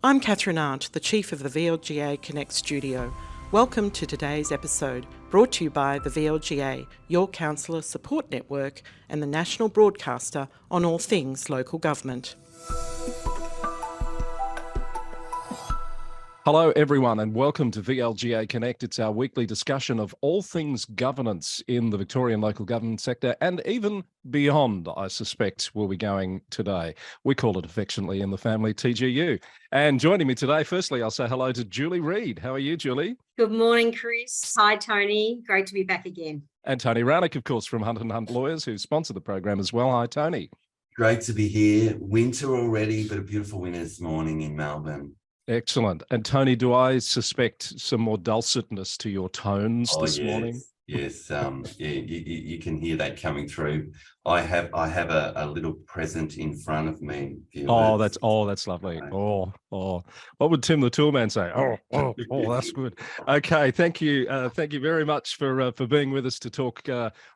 I'm Catherine Arndt, the Chief of the VLGA Connect Studio. Welcome to today's episode, brought to you by the VLGA, your counsellor support network and the national broadcaster on all things local government. Hello everyone and welcome to VLGA Connect. It's our weekly discussion of all things governance in the Victorian local government sector and even beyond, I suspect, we'll be going today. We call it affectionately in the family TGU. And joining me today, firstly, I'll say hello to Julie Reid. How are you, Julie? Good morning, Chris. Hi, Tony. Great to be back again. And Tony Rownick, of course, from Hunt & Hunt Lawyers, who sponsor the program as well. Hi, Tony. Great to be here. Winter already, but a beautiful winter this morning in Melbourne. Excellent. And Tony, do I suspect some more dulcetness to your tones this morning? Yes, you can hear that coming through. I have a little present in front of me. Oh, that's lovely. Oh, what would Tim the Toolman say? Oh, that's good. Okay, thank you very much for being with us to talk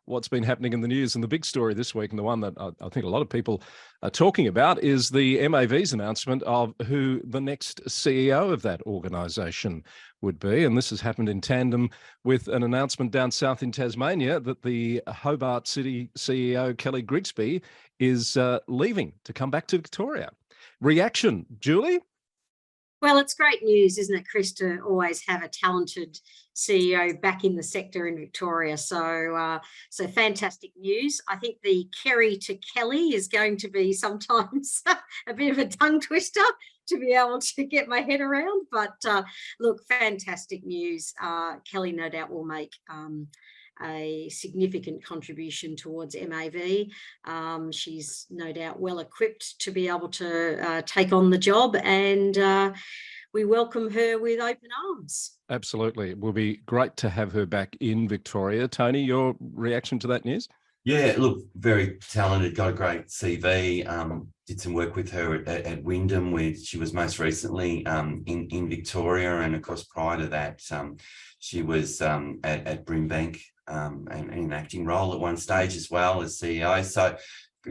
what's been happening in the news. And the big story this week, and the one that I think a lot of people are talking about, is the MAV's announcement of who the next CEO of that organisation would be. And this has happened in tandem with an announcement down south in Tasmania that the Hobart City CEO, Kelly Grigsby, is leaving to come back to Victoria. Reaction, Julie? Well, it's great news, isn't it, Chris, to always have a talented CEO back in the sector in Victoria. So fantastic news. I think the Kerry to Kelly is going to be sometimes a bit of a tongue twister to be able to get my head around. But look, fantastic news. Kelly no doubt will make a significant contribution towards MAV. She's no doubt well equipped to be able to take on the job, and we welcome her with open arms. Absolutely. It will be great to have her back in Victoria. Tony, your reaction to that news? Yeah, look, very talented, got a great CV, did some work with her at Wyndham, where she was most recently in Victoria. And of course, prior to that, she was at Brimbank and in an acting role at one stage as well as CEO. So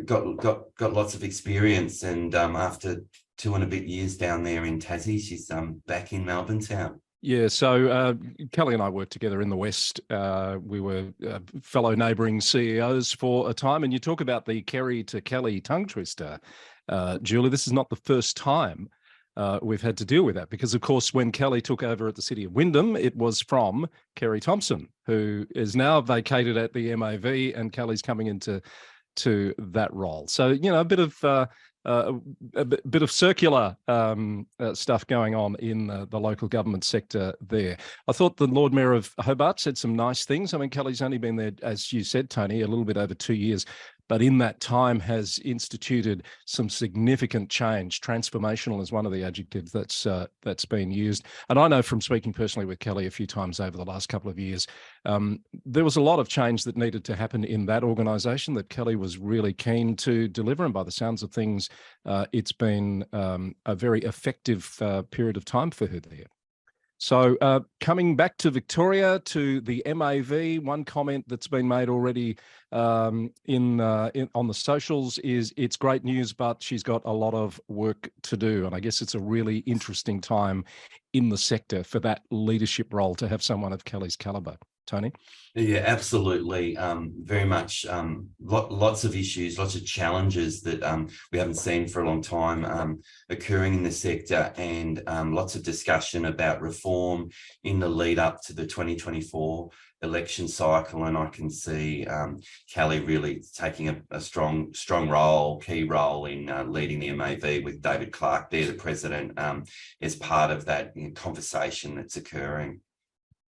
got lots of experience. And after 2 and a bit years down there in Tassie, she's back in Melbourne town. Yeah, so Kelly and I worked together in the West. We were fellow neighbouring CEOs for a time, and you talk about the Kerry to Kelly tongue twister. Julie, this is not the first time we've had to deal with that, because, of course, when Kelly took over at the City of Wyndham, it was from Kerry Thompson, who is now vacated at the MAV, and Kelly's coming into that role. So, you know, a bit of circular stuff going on in the local government sector there. I thought the Lord Mayor of Hobart said some nice things. I mean, Kelly's only been there, as you said, Tony, a little bit over 2 years, but in that time has instituted some significant change. Transformational is one of the adjectives that's been used. And I know from speaking personally with Kelly a few times over the last couple of years, there was a lot of change that needed to happen in that organisation that Kelly was really keen to deliver. And by the sounds of things, it's been a very effective period of time for her there. So coming back to Victoria, to the MAV, one comment that's been made already on the socials is it's great news, but she's got a lot of work to do. And I guess it's a really interesting time in the sector for that leadership role to have someone of Kelly's calibre. Tony? Yeah, absolutely. Very much lots of issues, lots of challenges that we haven't seen for a long time occurring in the sector, and lots of discussion about reform in the lead up to the 2024 election cycle. And I can see Kelly really taking a strong role, key role in leading the MAV with David Clark there, the president, as part of that conversation that's occurring.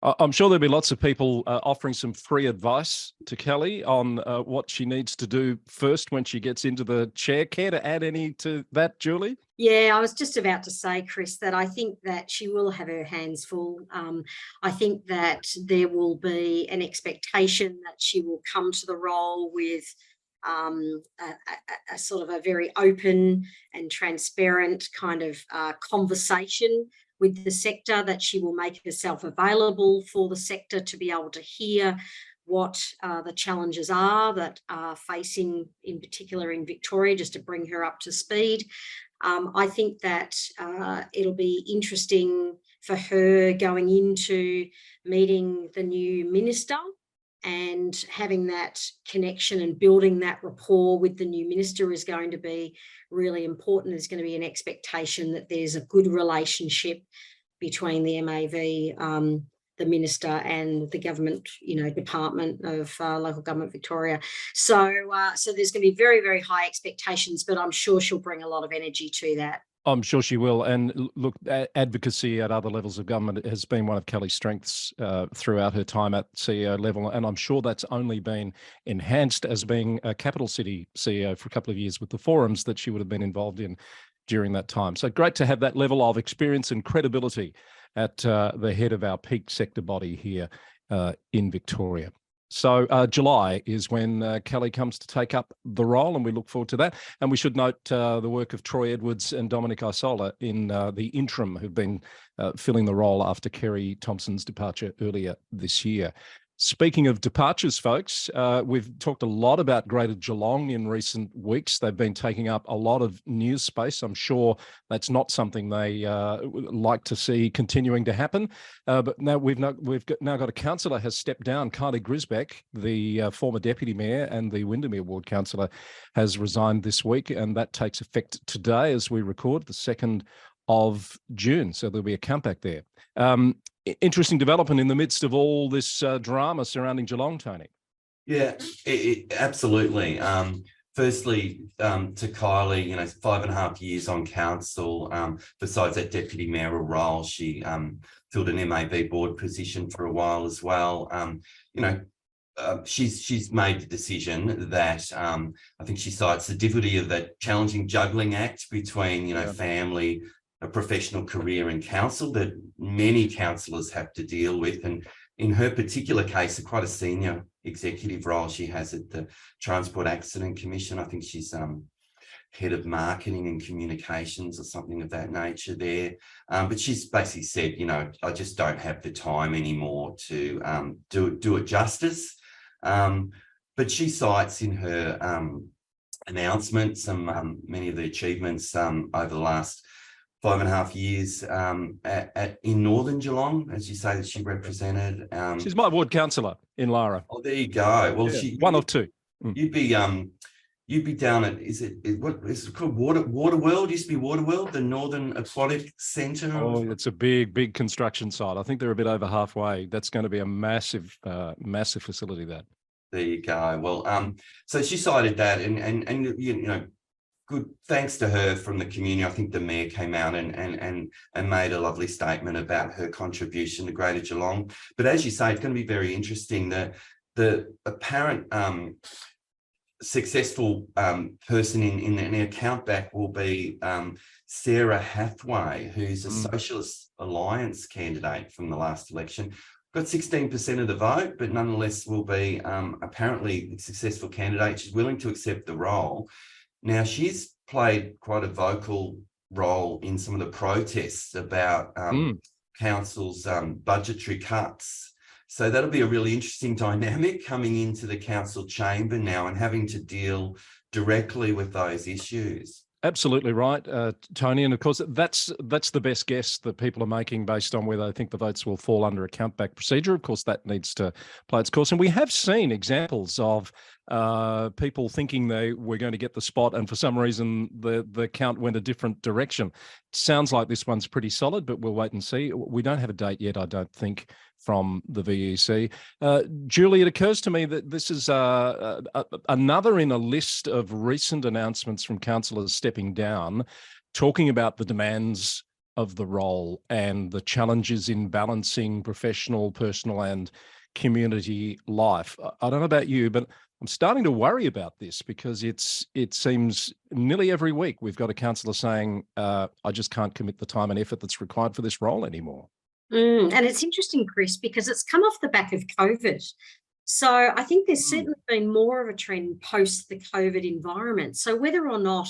I'm sure there'll be lots of people offering some free advice to Kelly on what she needs to do first when she gets into the chair. Care to add any to that, Julie? Yeah, I was just about to say, Chris, that I think that she will have her hands full. I think that there will be an expectation that she will come to the role with a sort of a very open and transparent kind of conversation with the sector, that she will make herself available for the sector to be able to hear what the challenges are that are facing, in particular in Victoria, just to bring her up to speed. I think that it'll be interesting for her going into meeting the new minister and having that connection and building that rapport with the new minister is going to be really important. There's going to be an expectation that there's a good relationship between the MAV, the minister, and the government, Department of Local Government Victoria. So there's going to be very, very high expectations, but I'm sure she'll bring a lot of energy to that. I'm sure she will. And look, advocacy at other levels of government has been one of Kelly's strengths throughout her time at CEO level. And I'm sure that's only been enhanced as being a capital city CEO for a couple of years with the forums that she would have been involved in during that time. So great to have that level of experience and credibility at the head of our peak sector body here in Victoria. So July is when Kelly comes to take up the role, and we look forward to that. And we should note the work of Troy Edwards and Dominic Isola in the interim, who've been filling the role after Kerry Thompson's departure earlier this year. Speaking of departures, folks, we've talked a lot about Greater Geelong in recent weeks. They've been taking up a lot of news space. I'm sure that's not something they like to see continuing to happen. But now we've now got a councillor has stepped down. Kylie Grigsby, the former deputy mayor and the Windermere ward councillor, has resigned this week, and that takes effect today as we record, the 2nd of June. So there'll be a comeback there. Interesting development in the midst of all this drama surrounding Geelong, Tony. Yeah, absolutely. Firstly, to Kylie, 5.5 years on council. Besides that deputy mayoral role, she filled an MAB board position for a while as well. She's made the decision that I think she cites the difficulty of that challenging juggling act between, family, a professional career in council that many councillors have to deal with. And in her particular case, quite a senior executive role she has at the Transport Accident Commission. I think she's head of marketing and communications or something of that nature there. But she's basically said, I just don't have the time anymore to do it justice. But she cites in her announcement many of the achievements over the last 5.5 years in Northern Geelong, as you say, that she represented. She's my ward councillor in Lara. Oh, there you go. Well, yeah, one of two. You'd be down at what is it called? Waterworld, used to be Waterworld, the Northern Aquatic Centre. Oh, it's a big construction site. I think they're a bit over halfway. That's going to be a massive facility. That. There you go. Well, so she cited that, and good thanks to her from the community. I think the mayor came out and made a lovely statement about her contribution to Greater Geelong. But as you say, it's going to be very interesting. The apparent successful person in the account back will be Sarah Hathaway, who's a Socialist Alliance candidate from the last election. Got 16% of the vote, but nonetheless will be apparently a successful candidate. She's willing to accept the role. Now, she's played quite a vocal role in some of the protests about council's budgetary cuts. So that'll be a really interesting dynamic coming into the council chamber now and having to deal directly with those issues. Absolutely right, Tony. And of course, that's the best guess that people are making based on whether they think the votes will fall under a count-back procedure. Of course, that needs to play its course. And we have seen examples of people thinking they were going to get the spot, and for some reason the count went a different direction. It sounds like this one's pretty solid, but we'll wait and see. We don't have a date yet, I don't think, from the VEC. Julie, it occurs to me that this is another in a list of recent announcements from councillors stepping down, talking about the demands of the role and the challenges in balancing professional, personal and community life. I don't know about you, but I'm starting to worry about this because it seems nearly every week we've got a councillor saying, I just can't commit the time and effort that's required for this role anymore. And it's interesting, Chris, because it's come off the back of COVID. So I think there's certainly been more of a trend post the COVID environment. So whether or not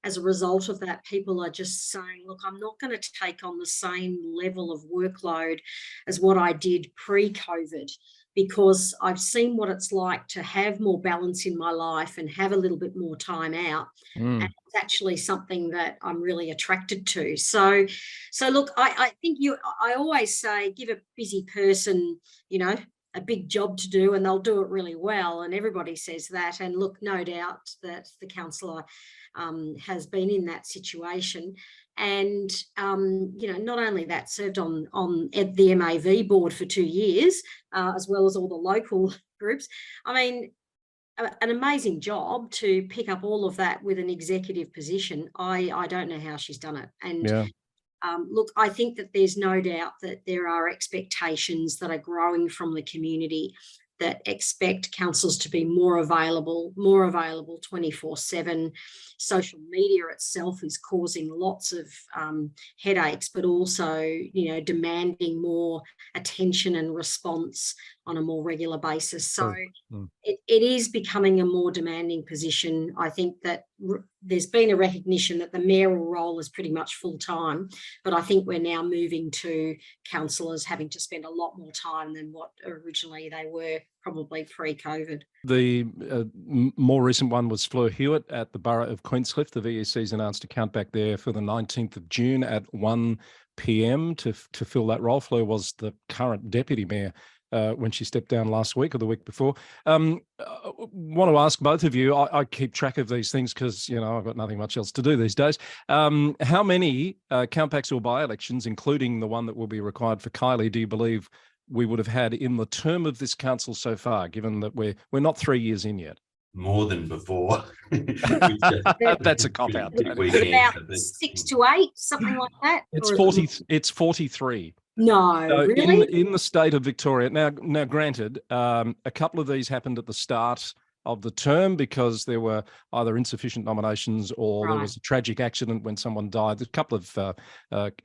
as a result of that, people are just saying, look, I'm not going to take on the same level of workload as what I did pre-COVID. because I've seen what it's like to have more balance in my life and have a little bit more time out. And it's actually something that I'm really attracted to. So look, I think I always say, give a busy person, a big job to do, and they'll do it really well. And everybody says that. And look, no doubt that the councillor has been in that situation. And, not only that, served on the MAV board for 2 years, as well as all the local groups. I mean, an amazing job to pick up all of that with an executive position. I don't know how she's done it. And look, I think that there's no doubt that there are expectations that are growing from the community that expect councils to be more available 24/7. Social media itself is causing lots of headaches, but also, demanding more attention and response on a more regular basis. So it is becoming a more demanding position. I think that there's been a recognition that the mayoral role is pretty much full time, but I think we're now moving to councillors having to spend a lot more time than what originally they were, probably pre-COVID. The more recent one was Fleur Hewitt at the Borough of Queenscliff. The VEC's announced a count back there for the 19th of June at 1 p.m. to fill that role. Fleur was the current deputy mayor when she stepped down last week or the week before. Want to ask both of you, I keep track of these things because, I've got nothing much else to do these days. How many countbacks or by-elections, including the one that will be required for Kylie, do you believe we would have had in the term of this council so far, given that we're not 3 years in yet? More than before. That's a cop-out. About 6 to 8, something like that. It's 43. No, so really? In the state of Victoria. Now granted, a couple of these happened at the start of the term because there were either insufficient nominations or there was a tragic accident when someone died. A couple of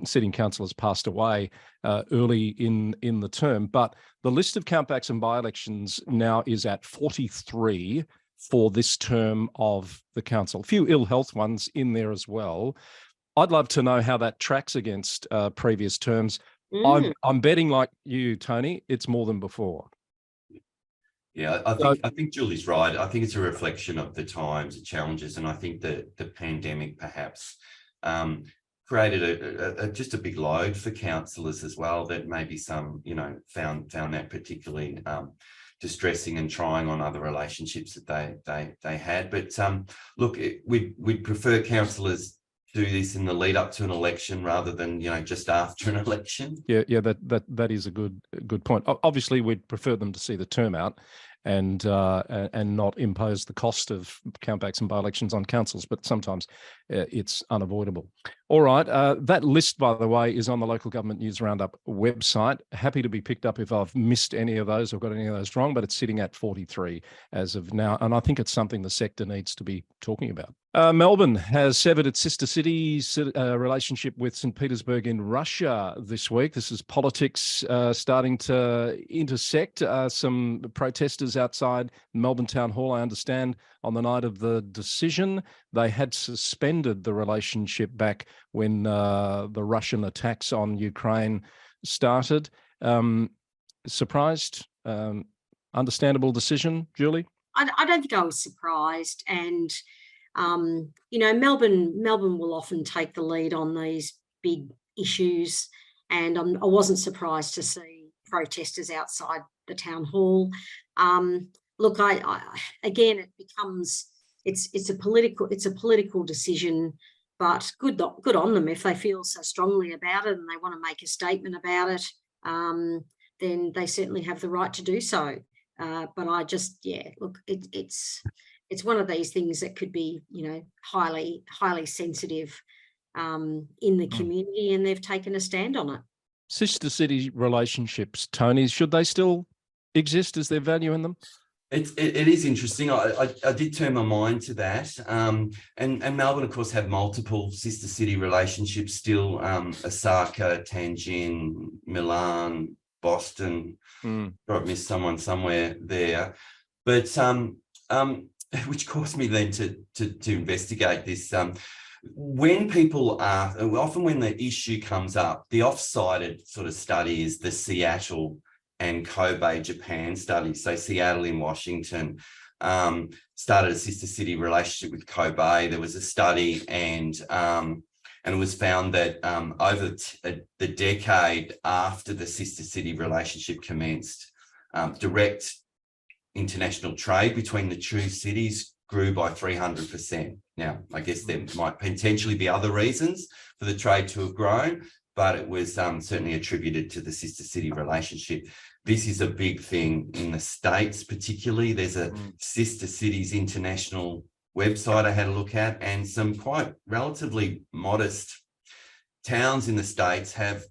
sitting councillors passed away early in the term. But the list of countbacks and by-elections now is at 43 for this term of the council. A few ill health ones in there as well. I'd love to know how that tracks against previous terms. I'm betting, like you, Tony, it's more than before. Yeah, I think Julie's right. I think it's a reflection of the times, the challenges, and I think that the pandemic perhaps created just a big load for councillors as well, that maybe some, found that particularly distressing and trying on other relationships that they had. But look, we'd prefer councillors do this in the lead up to an election rather than just after an election. Yeah, that is a good point. Obviously, we'd prefer them to see the term out and not impose the cost of countbacks and by-elections on councils, but sometimes it's unavoidable. All right, that list, by the way, is on the Local Government News Roundup website. Happy to be picked up if I've missed any of those or got any of those wrong, but it's sitting at 43 as of now, and I think it's something the sector needs to be talking about. Melbourne has severed its sister city's relationship with St. Petersburg in Russia this week. This is politics starting to intersect. Some protesters outside Melbourne Town Hall, I understand, on the night of the decision. They had suspended the relationship back when the Russian attacks on Ukraine started. Surprised? Understandable decision, Julie? I don't think I was surprised. And Melbourne will often take the lead on these big issues, and I wasn't surprised to see protesters outside the town hall. Look, again, it becomes it's a political decision, but good on them if they feel so strongly about it and they want to make a statement about it. Then they certainly have the right to do so. But I just, look, it's one of these things that could be, highly sensitive in the community, and they've taken a stand on it. Sister city relationships, Tony, should they still exist? Is there value in them? It is interesting. I did turn my mind to that. And Melbourne, of course, have multiple sister city relationships still. Osaka, Tianjin, Milan, Boston. I've missed someone somewhere there. But which caused me then to investigate this. When people often when the issue comes up, the off-sided sort of study is the Seattle and Kobe, Japan studies. So Seattle in Washington started a sister city relationship with Kobe. There was a study, and it was found that over the decade after the sister city relationship commenced, direct international trade between the two cities grew by 300%. Now, I guess there might potentially be other reasons for the trade to have grown, but it was certainly attributed to the sister city relationship. This is a big thing in the States, particularly. There's a Sister Cities International website I had a look at, and some quite relatively modest towns in the States have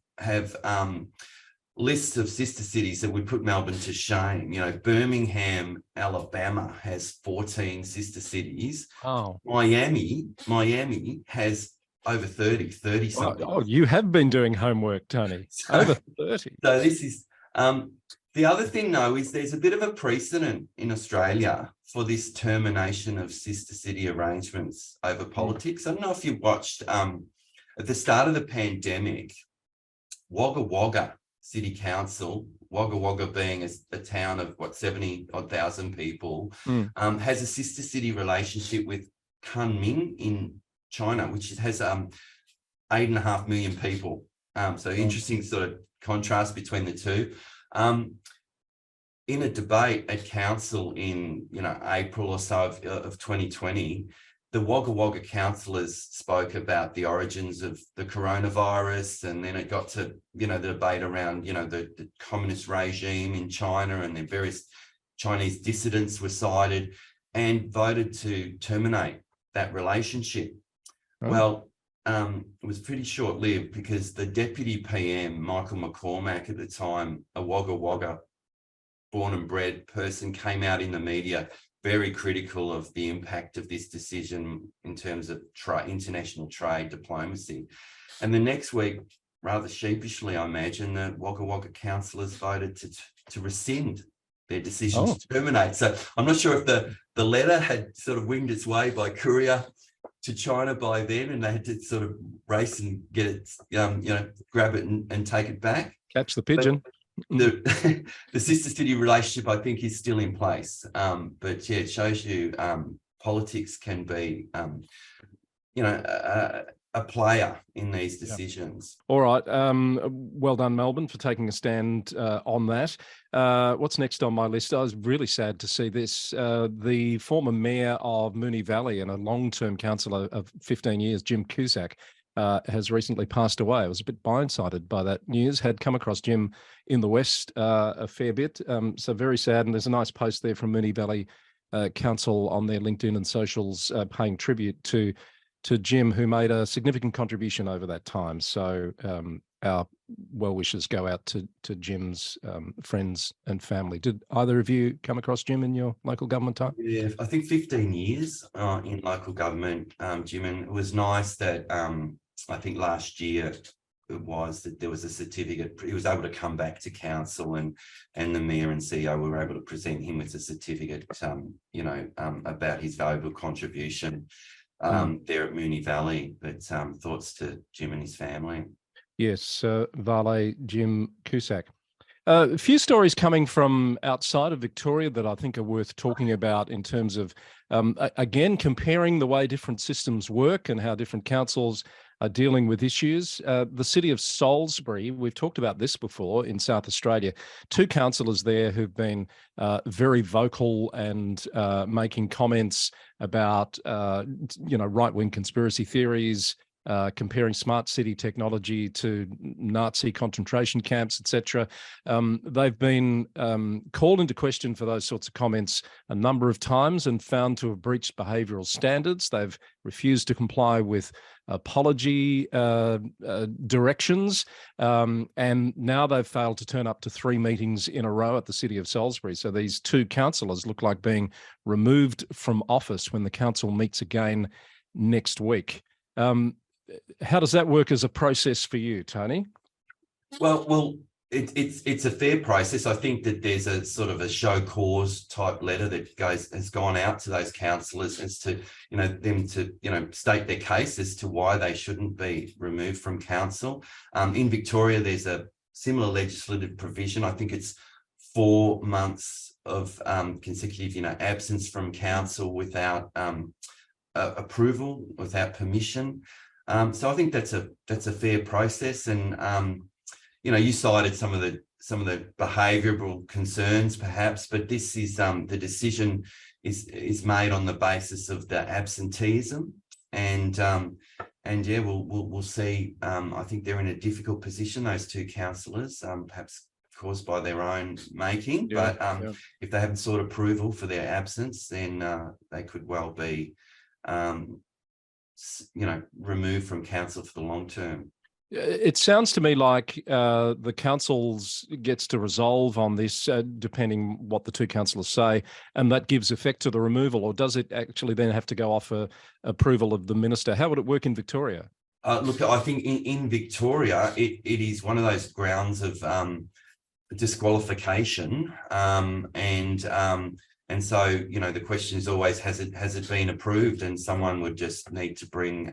lists of sister cities that would put Melbourne to shame. You know, Birmingham, Alabama has 14 sister cities. Oh, Miami has over 30 something. Oh, you have been doing homework, Tony. Over 30. So this is the other thing, though, is there's a bit of a precedent in Australia for this termination of sister city arrangements over politics. I don't know if you watched at the start of the pandemic, Wagga Wagga City Council, Wagga Wagga being a town of 70,000 people, has a sister city relationship with Kunming in China, which has 8.5 million people. So interesting sort of contrast between the two. In a debate at council in April or so of 2020, the Wagga Wagga councillors spoke about the origins of the coronavirus, and then it got to the debate around the communist regime in China, and the various Chinese dissidents were cited, and voted to terminate that relationship. Oh. Well, it was pretty short-lived, because the deputy PM, Michael McCormack, at the time, a Wagga Wagga born and bred person, came out in the media very critical of the impact of this decision in terms of international trade diplomacy. And the next week, rather sheepishly, I imagine, the Wagga Wagga councillors voted to rescind their decision to terminate. So I'm not sure if the letter had sort of winged its way by courier to China by then, and they had to sort of race and get it, grab it and take it back. Catch the pigeon. The sister city relationship, I think, is still in place. But yeah, it shows you politics can be, a player in these decisions. All right. Well done, Melbourne, for taking a stand on that. What's next on my list? I was really sad to see this. The former mayor of Moonee Valley and a long-term councillor of 15 years, Jim Cusack, has recently passed away. I was a bit blindsided by that news. Had come across Jim in the West a fair bit. So very sad. And there's a nice post there from Moonee Valley Council on their LinkedIn and socials paying tribute to Jim, who made a significant contribution over that time. So our well wishes go out to Jim's friends and family. Did either of you come across Jim in your local government time? Yeah, I think 15 years in local government, Jim, and it was nice that I think last year it was that there was a certificate. He was able to come back to council, and the mayor and CEO were able to present him with a certificate, about his valuable contribution there at Moonee Valley. But thoughts to Jim and his family. Yes, Vale Jim Cusack. A few stories coming from outside of Victoria that I think are worth talking about in terms of, again, comparing the way different systems work and how different councils are dealing with issues. The city of Salisbury, we've talked about this before in South Australia, 2 councillors there who've been very vocal and making comments about, right-wing conspiracy theories, comparing smart city technology to Nazi concentration camps, etc. They've been called into question for those sorts of comments a number of times and found to have breached behavioural standards. They've refused to comply with apology directions, and now they've failed to turn up to 3 meetings in a row at the city of Salisbury. So these 2 councillors look like being removed from office when the council meets again next week. How does that work as a process for you, Tony? Well, it's a fair process. I think that there's a sort of a show cause type letter that has gone out to those councillors as to them to state their case as to why they shouldn't be removed from council. In Victoria, there's a similar legislative provision. I think it's 4 months of consecutive, absence from council without approval, without permission. So I think that's a fair process. And you cited some of the behavioural concerns, perhaps, but this is the decision is made on the basis of the absenteeism, and yeah, we'll see. I think they're in a difficult position, those two councillors, perhaps caused by their own making. But if they haven't sought approval for their absence, then they could well be, removed from council for the long term. It sounds to me like the councils gets to resolve on this, depending what the two councillors say, and that gives effect to the removal, or does it actually then have to go off approval of the minister? How would it work in Victoria? Look, I think in Victoria, it is one of those grounds of disqualification, and so the question is always, has it been approved? And someone would just need to bring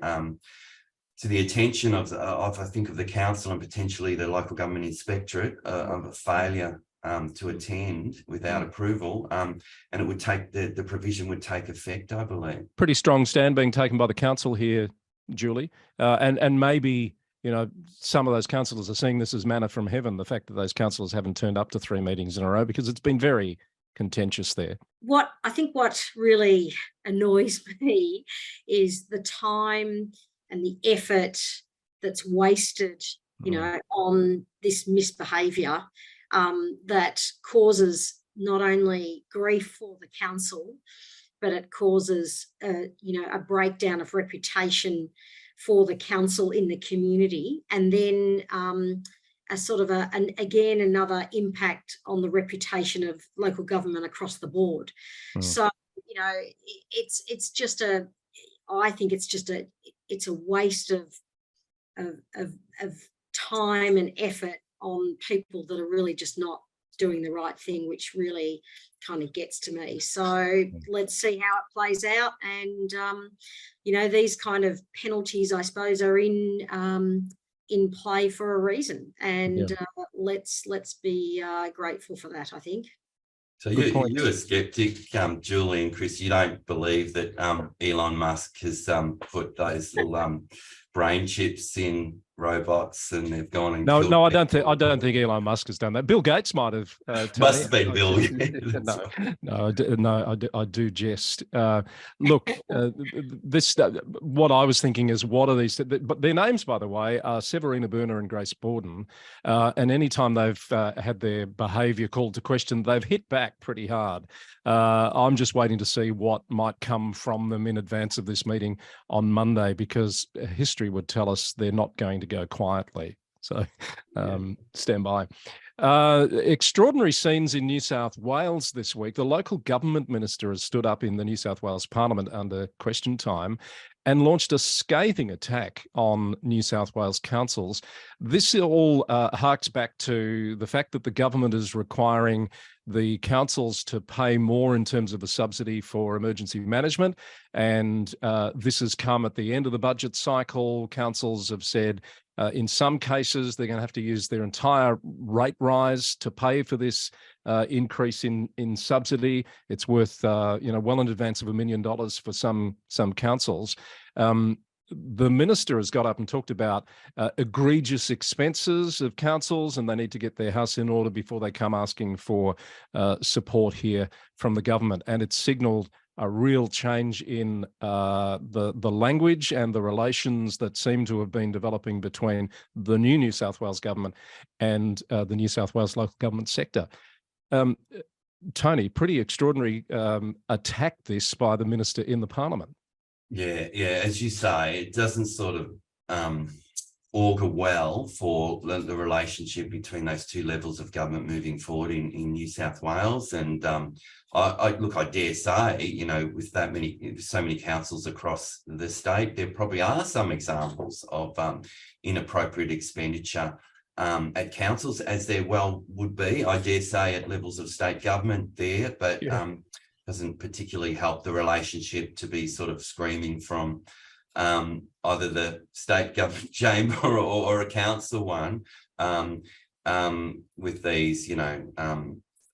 to the attention of I think of the council and potentially the local government inspectorate of a failure to attend without approval, and it would take the provision would take effect, I believe. Pretty strong stand being taken by the council here, Julie, and maybe some of those councillors are seeing this as manna from heaven, the fact that those councillors haven't turned up to 3 meetings in a row, because it's been very contentious there. What really annoys me is the time and the effort that's wasted, on this misbehaviour that causes not only grief for the council, but it causes a breakdown of reputation for the council in the community, and then another impact on the reputation of local government across the board. So I think it's a waste of time and effort on people that are really just not doing the right thing, which really kind of gets to me. So let's see how it plays out. And these kind of penalties, I suppose, are in play for a reason, and let's be grateful for that, I think. So you're a skeptic, Julie and Chris. You don't believe that Elon Musk has put those little brain chips in robots and they've gone and killed I don't think Elon Musk has done that. Bill Gates might have. Must have been Bill Gates. I do jest. Look, this. What I was thinking is, what are these? But their names, by the way, are Severina Burner and Grace Borden. And anytime they've had their behaviour called to question, they've hit back pretty hard. I'm just waiting to see what might come from them in advance of this meeting on Monday, because history would tell us they're not going to go quietly. So stand by. Extraordinary scenes in New South Wales this week. The local government minister has stood up in the New South Wales Parliament under question time and launched a scathing attack on New South Wales councils. This all harks back to the fact that the government is requiring the councils to pay more in terms of a subsidy for emergency management. And this has come at the end of the budget cycle. Councils have said in some cases they're going to have to use their entire rate rise to pay for this increase in subsidy. It's worth well in advance of $1 million for some councils. The minister has got up and talked about egregious expenses of councils, and they need to get their house in order before they come asking for support here from the government. And it's signalled a real change in the language and the relations that seem to have been developing between the new New South Wales government and the New South Wales local government sector. Tony, pretty extraordinary attack this by the minister in the Parliament. Yeah, as you say, it doesn't sort of augur well for the relationship between those two levels of government moving forward in New South Wales. And I dare say, with so many councils across the state, there probably are some examples of inappropriate expenditure at councils, as there well would be, I dare say, at levels of state government there, but doesn't particularly help the relationship to be sort of screaming from either the state government chamber or a council one with these,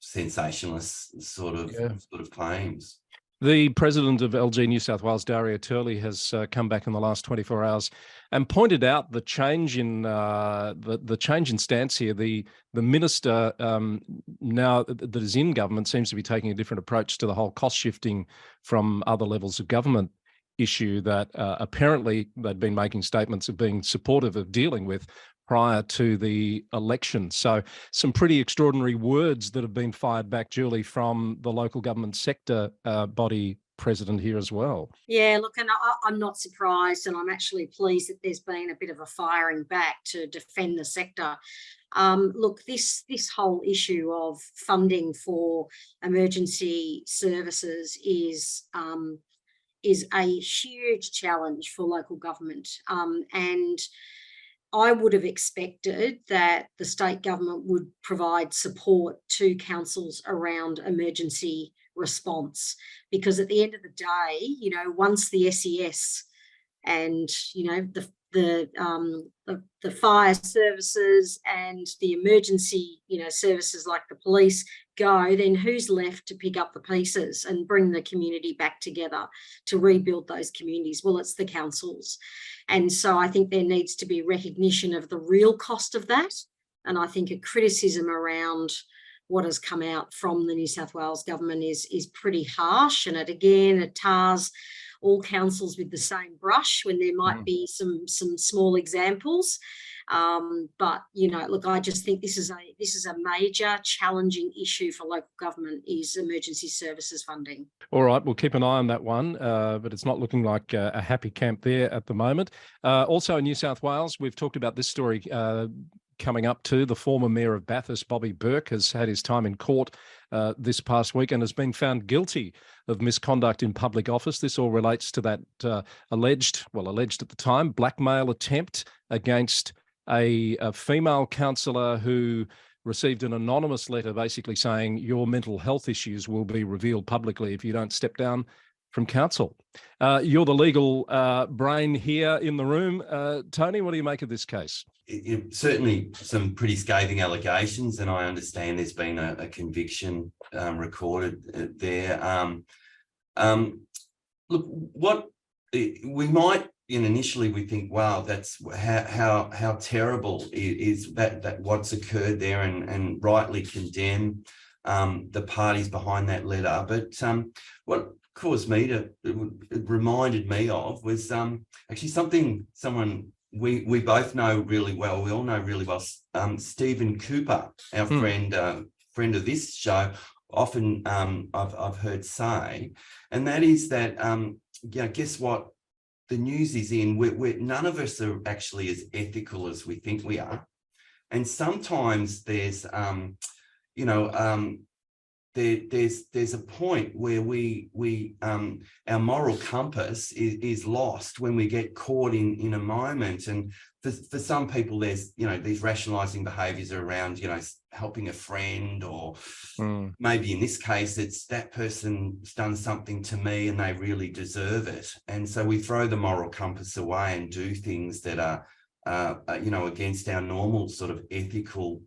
sensationalist sort of claims. The president of LG New South Wales, Daria Turley, has come back in the last 24 hours and pointed out the change in the change in stance here. The minister now that is in government seems to be taking a different approach to the whole cost shifting from other levels of government issue that apparently they'd been making statements of being supportive of dealing with prior to the election. So some pretty extraordinary words that have been fired back, Julie, from the local government sector body president here as well. Yeah, look, and I'm not surprised, and I'm actually pleased that there's been a bit of a firing back to defend the sector. Look, this whole issue of funding for emergency services is a huge challenge for local government, and I would have expected that the state government would provide support to councils around emergency response, because at the end of the day, you know, once the SES and, you know, the fire services and the emergency, you know, services like the police go, then who's left to pick up the pieces and bring the community back together to rebuild those communities? Well, it's the councils. And so I think there needs to be recognition of the real cost of that. And I think a criticism around what has come out from the New South Wales government is pretty harsh. And it tars all councils with the same brush when there might be some small examples. But, you know, look, I just think this is a major challenging issue for local government, is emergency services funding. All right, we'll keep an eye on that one, but it's not looking like a happy camp there at the moment. Also in New South Wales, we've talked about this story coming up too. The former mayor of Bathurst, Bobby Burke, has had his time in court this past week and has been found guilty of misconduct in public office. This all relates to that alleged at the time, blackmail attempt against a female councillor who received an anonymous letter basically saying your mental health issues will be revealed publicly if you don't step down from council. You're the legal brain here in the room. Tony, what do you make of this case? Certainly some pretty scathing allegations, and I understand there's been a conviction recorded there. Look, what we might, initially we think, wow, that's how terrible is that what's occurred there, and rightly condemn the parties behind that letter. But what caused me it reminded me of was actually someone we both know really well. We all know really well. Stephen Cooper, our friend of this show, often I've heard say, and that is that guess what? The news is in. We're none of us are actually as ethical as we think we are, and sometimes there's there's a point where we our moral compass is lost when we get caught in a moment. And for some people, there's these rationalizing behaviors around helping a friend, or maybe in this case it's that person's done something to me and they really deserve it, and so we throw the moral compass away and do things that are against our normal sort of ethical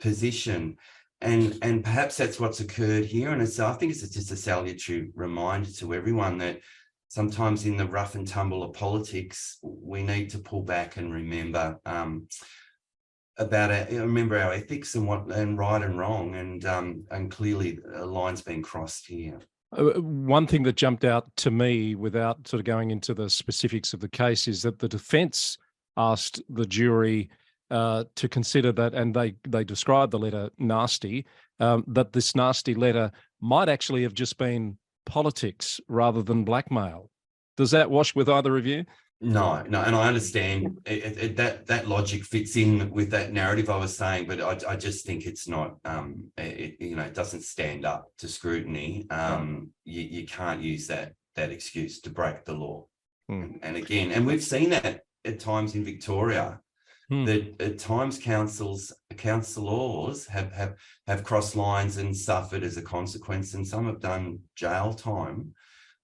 position. And perhaps that's what's occurred here. And I think it's just a salutary reminder to everyone that sometimes in the rough and tumble of politics, we need to pull back and remember remember our ethics and right and wrong. And clearly a line's been crossed here. One thing that jumped out to me, without sort of going into the specifics of the case, is that the defence asked the jury to consider that, and they described the letter nasty, that this nasty letter might actually have just been politics rather than blackmail. Does that wash with either of you? No, and I understand that logic fits in with that narrative I was saying, but I just think it's not, it doesn't stand up to scrutiny. You can't use that excuse to break the law. And again, and we've seen that at times in Victoria. That at times councillors have crossed lines and suffered as a consequence, and some have done jail time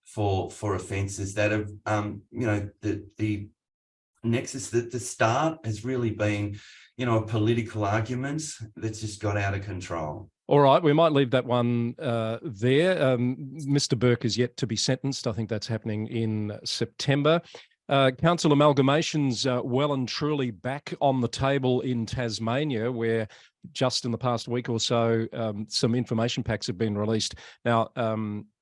for offences that have the nexus, that the start has really been a political argument that's just got out of control. All right, we might leave that one there. Mr. Burke is yet to be sentenced. I think that's happening in September. Council amalgamations well and truly back on the table in Tasmania, where just in the past week or so, some information packs have been released. Now,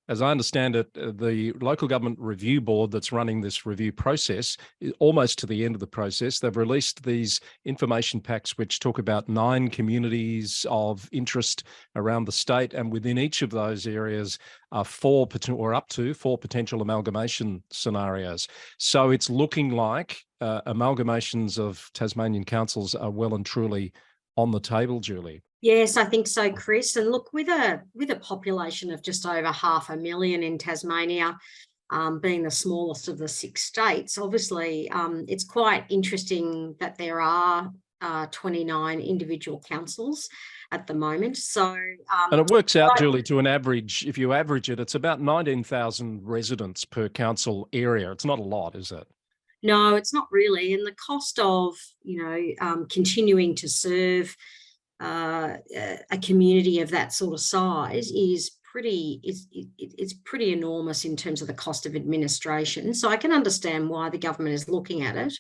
as I understand it, the local government review board that's running this review process is almost to the end of the process. They've released these information packs which talk about 9 communities of interest around the state, and within each of those areas are up to 4 potential amalgamation scenarios. So it's looking like amalgamations of Tasmanian councils are well and truly on the table, Julie. Yes, I think so, Chris. And look, with a population of just over 500,000 in Tasmania, being the smallest of the 6 states, obviously it's quite interesting that there are 29 individual councils at the moment. So and it works out, Julie, to an average. If you average it, it's about 19,000 residents per council area. It's not a lot, is it? No, it's not really. And the cost of continuing to serve a community of that sort of size is it's pretty enormous in terms of the cost of administration. So I can understand why the government is looking at it.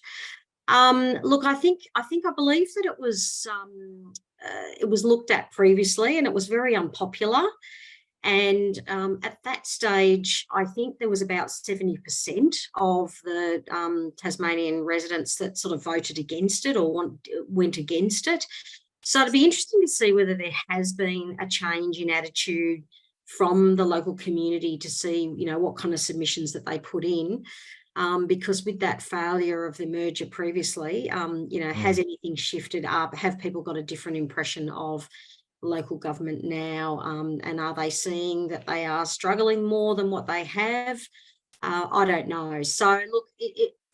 Look, I believe that it was looked at previously, and it was very unpopular. And at that stage, I think there was about 70% of the Tasmanian residents that sort of voted against it or went against it. So it'd be interesting to see whether there has been a change in attitude from the local community to see, what kind of submissions that they put in. Because with that failure of the merger previously, has anything shifted up? Have people got a different impression of local government now? And are they seeing that they are struggling more than what they have? I don't know. So look,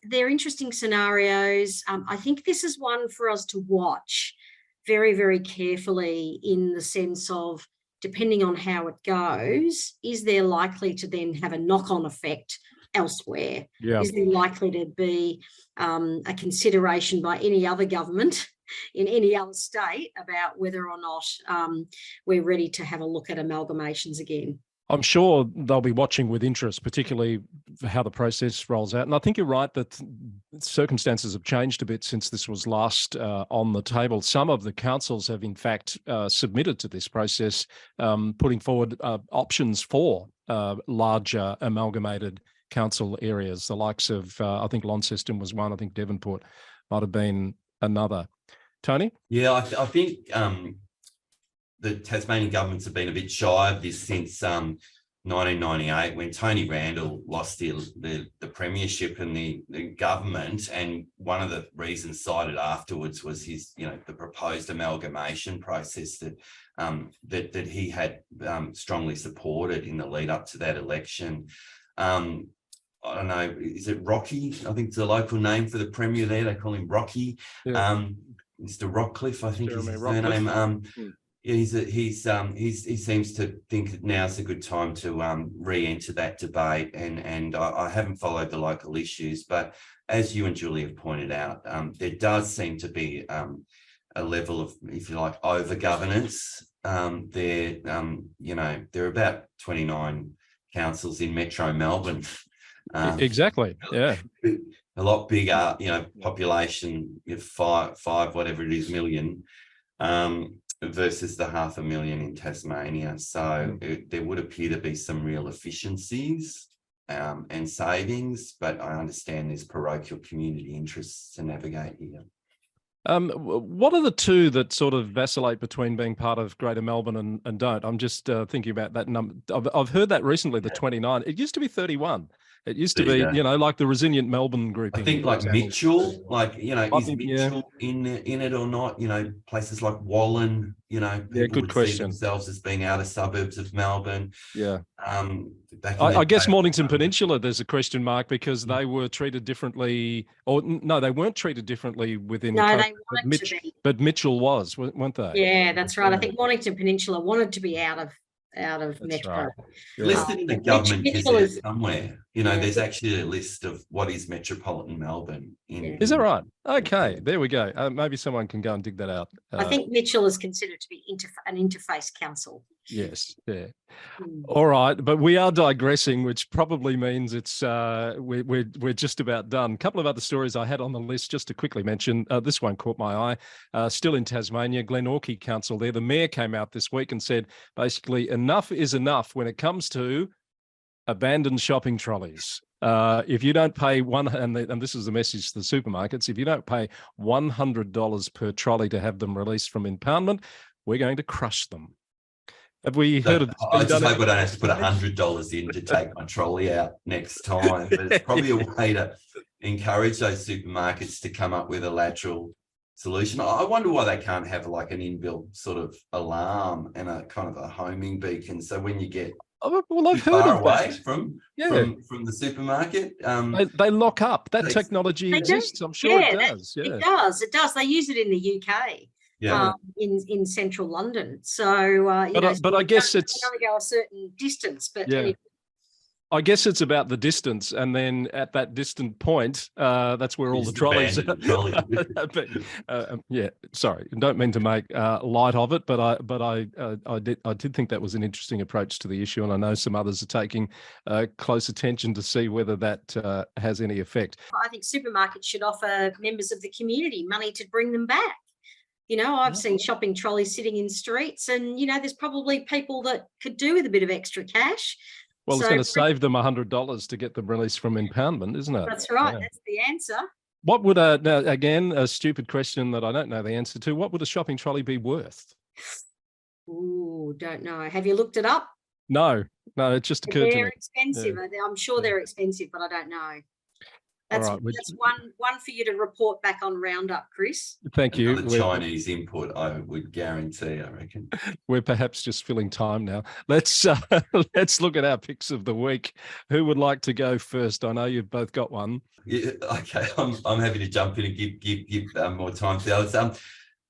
they're interesting scenarios. I think this is one for us to watch very, very carefully, in the sense of, depending on how it goes, is there likely to then have a knock-on effect elsewhere? Yeah. Is there likely to be a consideration by any other government in any other state about whether or not we're ready to have a look at amalgamations again? I'm sure they'll be watching with interest, particularly how the process rolls out. And I think you're right that circumstances have changed a bit since this was last on the table. Some of the councils have, in fact, submitted to this process, putting forward options for larger amalgamated council areas, the likes of, I think Launceston was one, I think Devonport might have been another. Tony? Yeah, I think the Tasmanian governments have been a bit shy of this since 1998, when Tony Randall lost the premiership and the government. And one of the reasons cited afterwards was his, the proposed amalgamation process that he had strongly supported in the lead up to that election. I don't know, is it Rocky? I think it's the local name for the premier there. They call him Rocky. Yeah. Mr. Rockcliffe, I think, is his surname. Yeah, he seems to think that now's a good time to re-enter that debate, and I haven't followed the local issues, but as you and Julie have pointed out, there does seem to be a level of, if you like, over governance. There are about 29 councils in Metro Melbourne. Exactly. Yeah. A lot bigger, population, 5 whatever it is million. Versus the 500,000 in Tasmania. So there would appear to be some real efficiencies and savings, but I understand there's parochial community interests to navigate here. What are the two that sort of vacillate between being part of Greater Melbourne and don't? I'm just thinking about that number. I've heard that recently, the 29. It used to be 31. It used to be, like the resilient Melbourne grouping. I think like Mitchell, is Mitchell in it or not? Places like Wallen, people would see themselves as being outer suburbs of Melbourne. Yeah. I guess Mornington Peninsula, there's a question mark because they were treated differently, or no, they weren't treated differently within. No, they wanted to be. But Mitchell was, weren't they? Yeah, that's right. I think Mornington Peninsula wanted to be out of out of That's Metro. right. Yeah. Listed in the Mitch- government Mitchell gazette is- somewhere. You know, Yeah. there's actually a list of what is metropolitan Melbourne. Yeah. Is that right? Okay, there we go. Maybe someone can go and dig that out. I think Mitchell is considered to be an interface council. Yes, yeah. Mm. All right, but we are digressing, which probably means it's we're just about done. A couple of other stories I had on the list just to quickly mention. This one caught my eye. Still in Tasmania, Glenorchy Council there. The mayor came out this week and said basically enough is enough when it comes to abandoned shopping trolleys. If you don't pay and this is the message to the supermarkets, if you don't pay $100 per trolley to have them released from impoundment, we're going to crush them. Have we heard of this? I just hope I don't have to put $100 in to take my trolley out next time. But it's probably a way to encourage those supermarkets to come up with a lateral solution. I wonder why they can't have like an inbuilt sort of alarm and a kind of a homing beacon. So when you get Well, I've heard far of away that. from the supermarket, They lock up. That technology They do. exists. I'm sure it Yeah, does. Yeah. It does. They use it in the UK. yeah. In central London. So, But I guess it's only go a certain distance. But yeah. anyway. I guess it's about the distance, and then at that distant point, that's where all the trolleys. Yeah, sorry, don't mean to make light of it, but I did think that was an interesting approach to the issue, and I know some others are taking close attention to see whether that has any effect. I think supermarkets should offer members of the community money to bring them back. I've seen shopping trolleys sitting in streets, and there's probably people that could do with a bit of extra cash. Well, it's going to save them $100 to get them released from impoundment, isn't it? That's right. Yeah. That's the answer. What would now again a stupid question that I don't know the answer to? What would a shopping trolley be worth? Ooh, don't know. Have you looked it up? No, it just occurred to me. They're expensive. Yeah. I'm sure they're expensive, but I don't know. That's, All right, that's one for you to report back on Roundup, Chris. Thank you. The Chinese input, I would guarantee, I reckon. We're perhaps just filling time now. Let's look at our picks of the week. Who would like to go first? I know you've both got one. Yeah, okay, I'm happy to jump in and give more time to the others.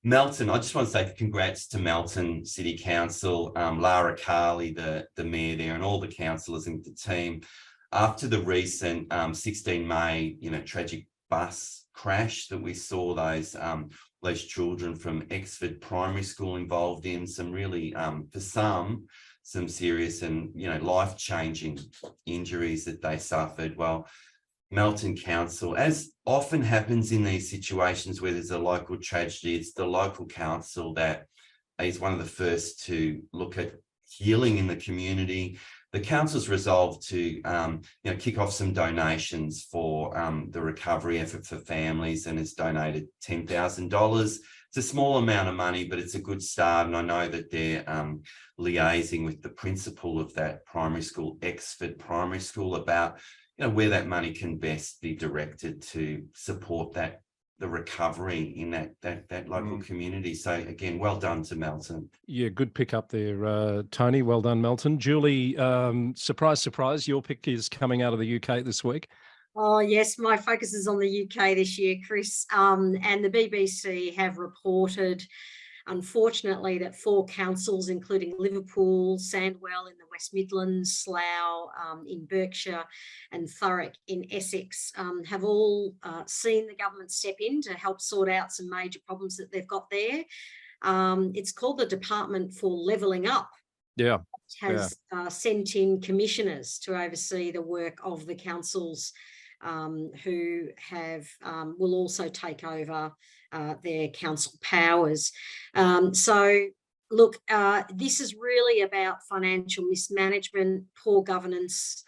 Melton, I just want to say congrats to Melton City Council, Lara Carley, the mayor there, and all the councillors and the team. After the recent 16 May, tragic bus crash that we saw those children from Exford Primary School involved in, some really, for some serious and, life-changing injuries that they suffered. Well, Melton Council, as often happens in these situations where there's a local tragedy, it's the local council that is one of the first to look at healing in the community. The council's resolved to, kick off some donations for the recovery effort for families, and has donated $10,000. It's a small amount of money, but it's a good start. And I know that they're liaising with the principal of that primary school, Exford Primary School, about where that money can best be directed to support the recovery in that local community. So again, well done to Melton. Yeah, good pick up there, Tony. Well done, Melton. Julie, surprise, your pick is coming out of the UK this week. Oh, yes, my focus is on the UK this year, Chris. And the BBC have reported, unfortunately, that 4 councils, including Liverpool, Sandwell in the West Midlands, Slough in Berkshire, and Thurrock in Essex, have all seen the government step in to help sort out some major problems that they've got there. It's called the Department for Levelling Up. Yeah. Has sent in commissioners to oversee the work of the councils, who will also take over their council powers. So look, this is really about financial mismanagement, poor governance,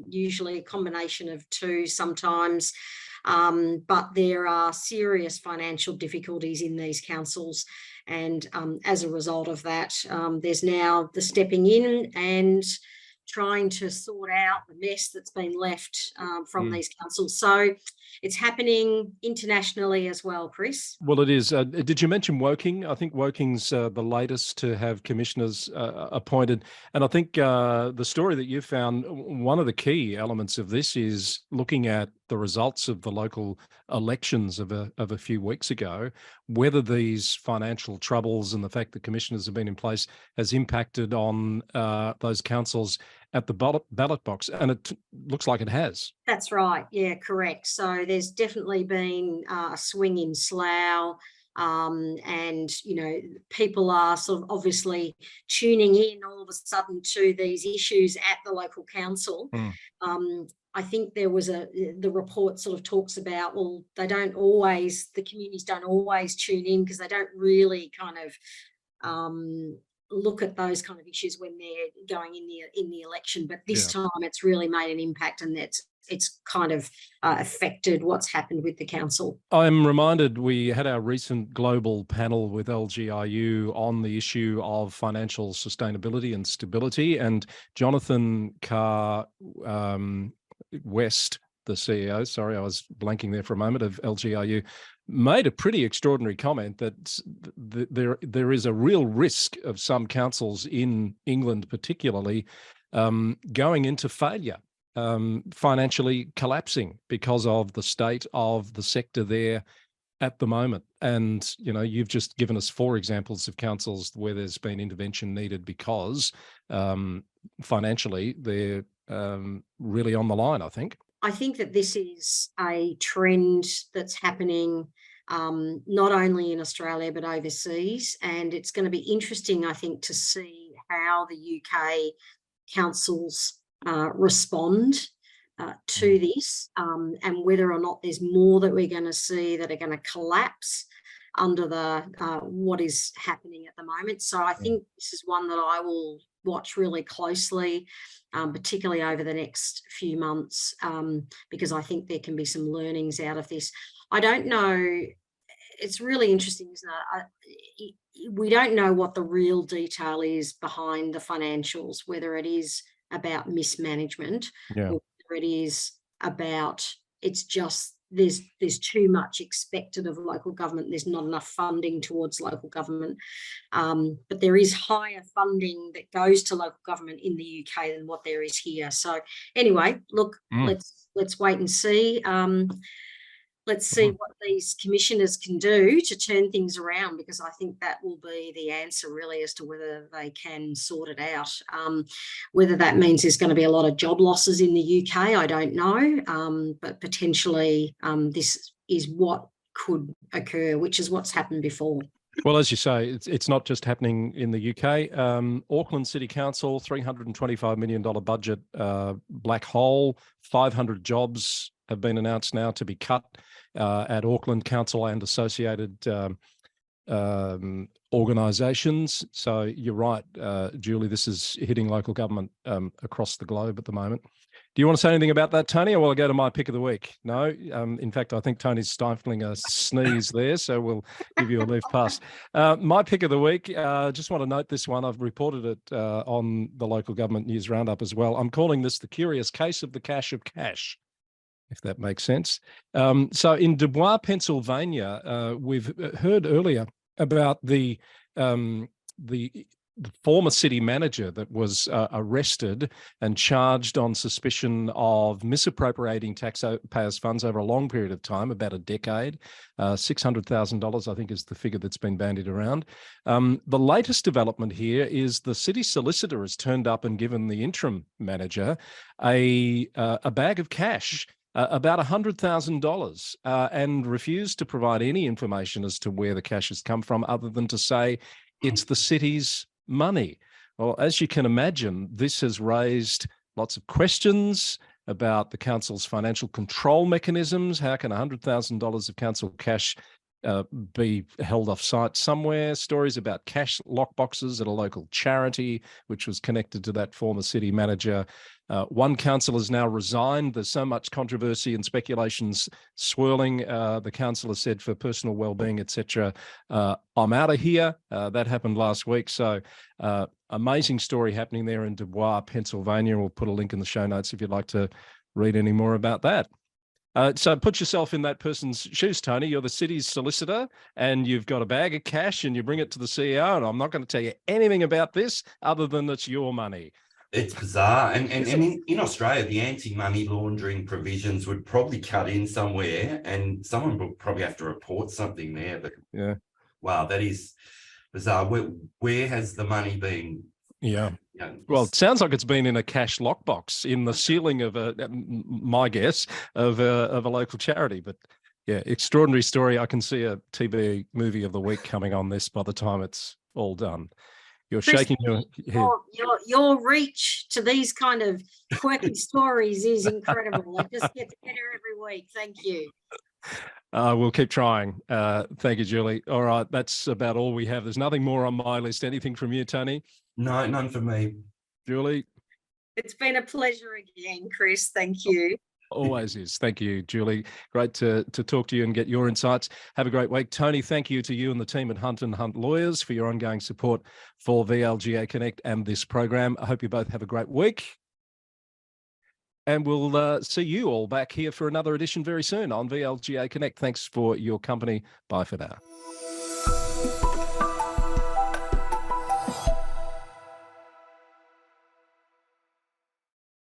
usually a combination of two sometimes, but there are serious financial difficulties in these councils. And as a result of that, there's now the stepping in and trying to sort out the mess that's been left from these councils. So it's happening internationally as well, Chris. Well, it is. Did you mention Woking? I think Woking's the latest to have commissioners appointed. And I think the story that you found, one of the key elements of this is looking at the results of the local elections of a few weeks ago, whether these financial troubles and the fact that commissioners have been in place has impacted on those councils at the ballot box. And it looks like it has. That's right. Yeah, correct. So there's definitely been a swing in Slough. And, you know, people are sort of obviously tuning in all of a sudden to these issues at the local council. I think there was the report sort of talks about, well, the communities don't always tune in because they don't really kind of look at those kind of issues when they're going in the election. But this time it's really made an impact, and it's kind of affected what's happened with the council. I'm reminded we had our recent global panel with LGIU on the issue of financial sustainability and stability, and Jonathan Carr West, the CEO, sorry, I was blanking there for a moment, of LGIU, made a pretty extraordinary comment that there is a real risk of some councils in England particularly going into failure, financially collapsing because of the state of the sector there at the moment. And, you know, you've just given us 4 examples of councils where there's been intervention needed because financially they're really on the line, I think. I think that this is a trend that's happening not only in Australia but overseas, and it's going to be interesting, I think, to see how the UK councils respond to this, and whether or not there's more that we're going to see that are going to collapse under what is happening at the moment. So I think this is one that I will watch really closely, particularly over the next few months, because I think there can be some learnings out of this. I don't know. It's really interesting, isn't it? We don't know what the real detail is behind the financials, whether it is about mismanagement or whether it is about it's just there's too much expected of local government. There's not enough funding towards local government, but there is higher funding that goes to local government in the UK than what there is here. So anyway, look, let's wait and see. Let's see what these commissioners can do to turn things around, because I think that will be the answer really as to whether they can sort it out. Whether that means there's going to be a lot of job losses in the UK, I don't know, but potentially this is what could occur, which is what's happened before. Well, as you say, it's not just happening in the UK. Auckland City Council, $325 million budget, black hole, 500 jobs have been announced now to be cut at Auckland Council and associated organisations. So you're right, Julie, this is hitting local government across the globe at the moment. Do you want to say anything about that, Tony, or will I go to my pick of the week? No? In fact, I think Tony's stifling a sneeze there, so we'll give you a leave pass. My pick of the week, just want to note this one. I've reported it on the local government news roundup as well. I'm calling this the curious case of the cache of cash, if that makes sense. So in Dubois, Pennsylvania, we've heard earlier about the former city manager that was arrested and charged on suspicion of misappropriating taxpayers' funds over a long period of time, about a decade. $600,000, I think, is the figure that's been bandied around. The latest development here is the city solicitor has turned up and given the interim manager a bag of cash, about $100,000, and refused to provide any information as to where the cash has come from, other than to say it's the city's money. Well, as you can imagine, this has raised lots of questions about the council's financial control mechanisms. How can $100,000 of council cash be held off-site somewhere? Stories about cash lockboxes at a local charity, which was connected to that former city manager. One council has now resigned. There's so much controversy and speculations swirling. The councillor said for personal well-being, etc., I'm out of here. That happened last week. So amazing story happening there in Dubois, Pennsylvania. We'll put a link in the show notes if you'd like to read any more about that. So put yourself in that person's shoes, Tony. You're the city's solicitor and you've got a bag of cash and you bring it to the CEO. And I'm not going to tell you anything about this other than it's your money. It's bizarre. And in Australia, the anti-money laundering provisions would probably cut in somewhere and someone would probably have to report something there. But yeah, wow, that is bizarre. Where has the money been? Yeah. Well, it sounds like it's been in a cash lockbox in the ceiling of my guess, of a local charity. But yeah, extraordinary story. I can see a TV movie of the week coming on this by the time it's all done. You're shaking your head. Your reach to these kind of quirky stories is incredible. I just get better every week. Thank you. We'll keep trying. Thank you, Julie. All right, that's about all we have. There's nothing more on my list. Anything from you, Tony? No, none for me. Julie? It's been a pleasure again, Chris. Thank you. Always is. Thank you, Julie. Great to talk to you and get your insights. Have a great week. Tony, thank you to you and the team at Hunt & Hunt Lawyers for your ongoing support for VLGA Connect and this program. I hope you both have a great week. And we'll see you all back here for another edition very soon on VLGA Connect. Thanks for your company. Bye for now.